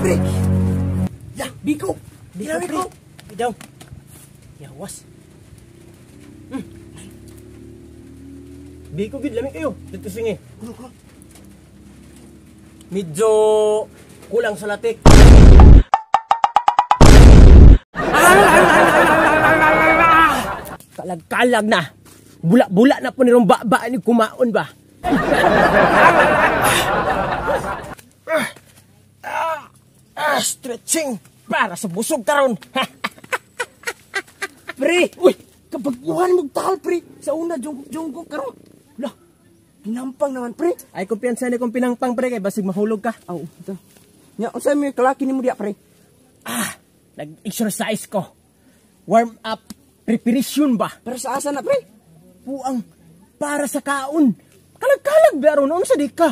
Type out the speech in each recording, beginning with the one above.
pre. Ya, Biko. Biko, pre. Bidaw. Yawas. Biko, gid, lamig kayo. Dito singi. Medyo kulang sa latik. Kalag-kalag na. Bula-bula na po nirong ba ni kumaon ba? Stretching para sa busog karon. Pre, uy, kabaguhan magtahal pre. Sa una, jungkok karon. Lah, ginampang naman pre. Ay, kumpiyansa ni kong pinangpang pre, kay basig mahulog ka. Aw, ito. Nya, unsa may kalaki nimo diya pre? Nag-exercise ko. Warm up preparation ba? Para sa asa na pre? Puang para sa kaon. Kalag-kalag ba ron? Ano sa di ka?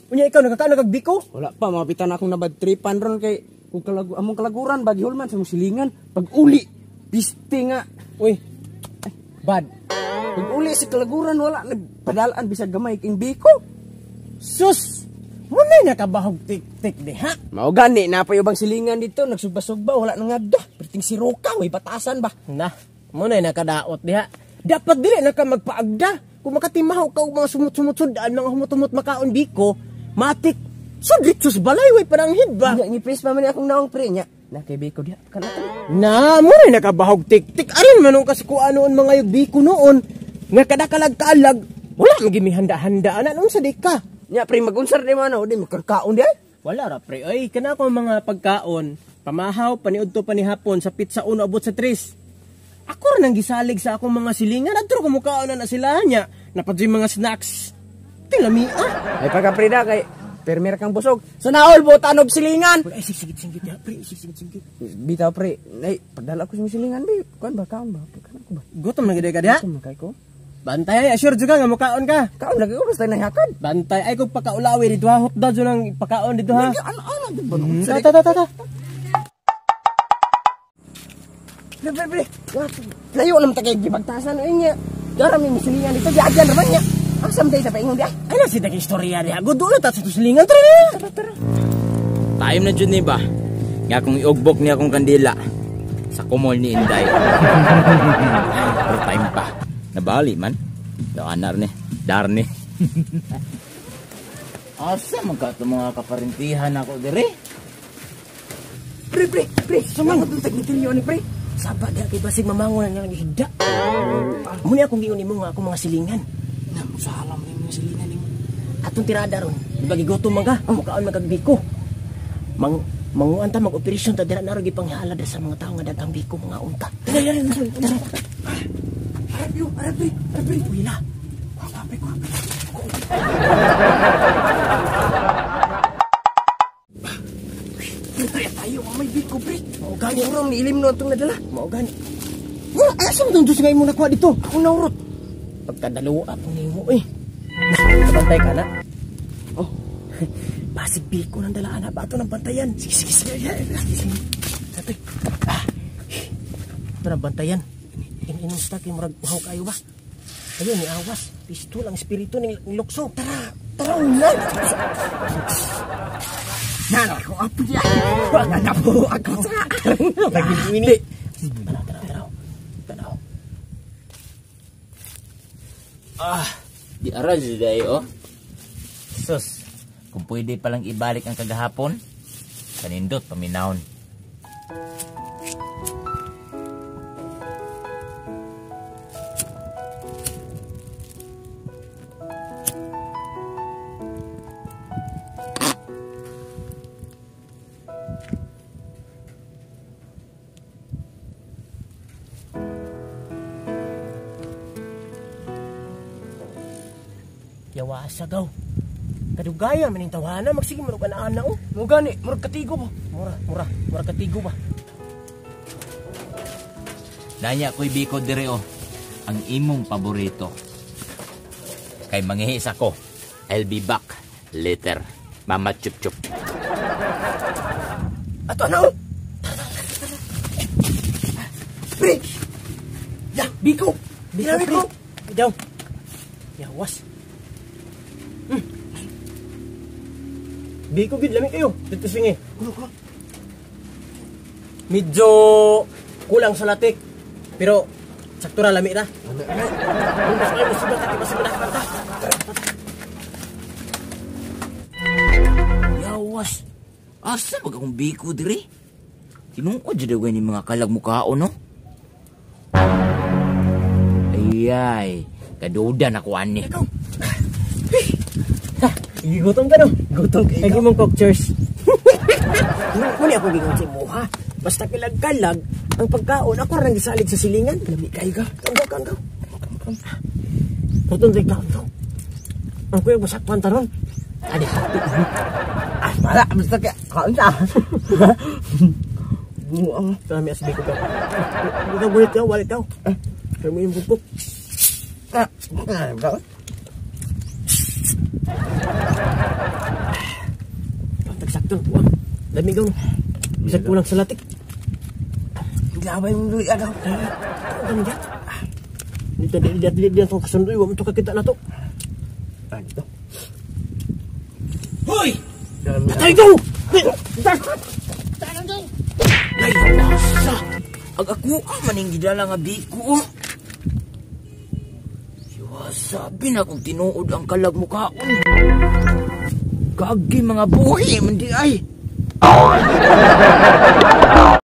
Unya ikaw, nagkaka-nagbiko? Wala pa, mapitan akong nabadtripan ron kay kung among kalaguran, bagi hulman sa musilingan. Pag uli, piste nga. Uy, bad. Pag uli sa kalaguran, wala. Nagpadalaan, bisag gamay, king biko. Sus! Muna nakabahog tik-tik di ha? Mao gani, napay ubang silingan dito, nagsugba-sugba, wala nang adda. Perting si Roka, way batasan ba? Na, muna nakadaot di ha? Dapat dili na ka magpaagda. Kung makatimahaw ka mga sumut-sumut-sudaan, mga humutumot makaon biko, matik, sudlit sus balay, way pananghid ba? Ni press pa man akong naong pre nya. Na kay biko diha, kanata. Na, muna nakabahog tik-tik. Arin manong kaskuan noon mga yung biko noon. Nga kadakalag-kalag, wala magimi handa-handa. Anong sa di ka? Nya pre, magunsar di man o, di magkakaon di ay. Wala ra pre, ay kana ko mga pagkaon, pamahaw, paniudto panihapon sa pizza 1 abot sa 3. Ako rin ang gisalig sa akong mga silingan, adto ko mukaon na sila niya. Napadyo mga snacks. Tilami Ay pagka-prida kay permer kang busog. Sa naol botanog silingan. Ay sigit-sigit ya pre, sigit-sigit. Bitaw pre, ay padala ko sa silingan bi. Kuan ba kaon ba? Kaon ko ba? Gutom na gid ka diha? Gutom kay ko. Bantay, assure juga nga mukaon ka. Kaon lagi ko basta nahakad. Bantay ay kog pakaulawi dito ha, hotdog jud ang pakaon dito ha. Ano di ba? Ta. Pre. Layo lang ta kay gibagtasan niya. Daram ni silingan dito diagyan raman niya. Asam day sa paingon dia. Ay na si daging istorya diha. Gudulot at sa silingan tara. Time na dyan ba? Nga kung iugbok niya akong kandila sa kumol ni Inday. Pero time pa. Nabali man. Anar ni. Darni. Asa magkato mga kaparintihan ako dire? Pre. Sumangot ng tagnitilyo ni pre. Sabat dia kay basig mamangon na nga hida. Muni akong giuni mo nga akong mga silingan. Salam ni mga silingan nimo. Atong tirada ron. Bagi gutom mga mukaon magagbiko. Manguan ta mag-operasyon ta dira naro gipanghalad sa mga tao nga dagang biko mga unta. Dali. Harap. Wala. Kapay ko. Tayo may biko pre. Mao gani urong niilim no atong nadala. Mao gani. Wala asa mo dun ngay mo nakuha dito. Ako naurot. Pagkadalo atong nimo eh. Bantay ka na. Oh. Basig biko nang dalaan na bato ng bantayan. Sige. Sabi. Ito na bantayan. Inom stock yung murag uhaw kayo ba? Ayun, ni awas. Pistol ang espiritu ng lukso. Tara ulan. Nana ko apo niya. Nana po ako sa. Nagmini. Tanaw. Di aral day oh. Sus. Kung pwede palang ibalik ang kagahapon, kanindot paminahon. Yawasa gaw. Kadugaya maning tawhana magsige mo ana oh. Mo gani, murag katigo ba? Mura katigo ba? Nanya ko'y biko dire oh. Ang imong paborito. Kay mangihis ako. I'll be back later. Mama chup. Ato na oh. Pre. Ya, biko. Bidaw. Yawas. Biko gid lamig kayo. Dito singi. Kulo. medyo kulang sa latik. Pero sakto ra lami ra. Yawas. Asa pag akong biko diri? Tinuod jud daw ni mga kalag mukhaon no? Ayay, kaduda na ko ani. Gigutom ka no? Gutom kayo. Lagi mong cook cheers. Muni ako gigon si mo ha. Basta kilag-kalag ang pagkaon ako ra gisalig sa silingan. Lami kay ka. Kanggaw. Putong ikaw to. Ang kuya basak pantaron. Adi. Wala basta ka. Kaon ta. Buang. Kami asbi ko ka. Ikaw bulit ka, walit ka. Kami yung bukok. Tagsakto. Dami gaw. Bisa kulang sa latik. Gabay mo luy agaw. Ano dyan? Dito itong kasundoy. Huwag mo ito kakita na to. Ano? Hoy! Patay ko! Ay, nasa! Ag ako maning gidala nga biko. Sabi na kung tinuod ang kalag mukhaon. Gagi mga buhi, mandi ay.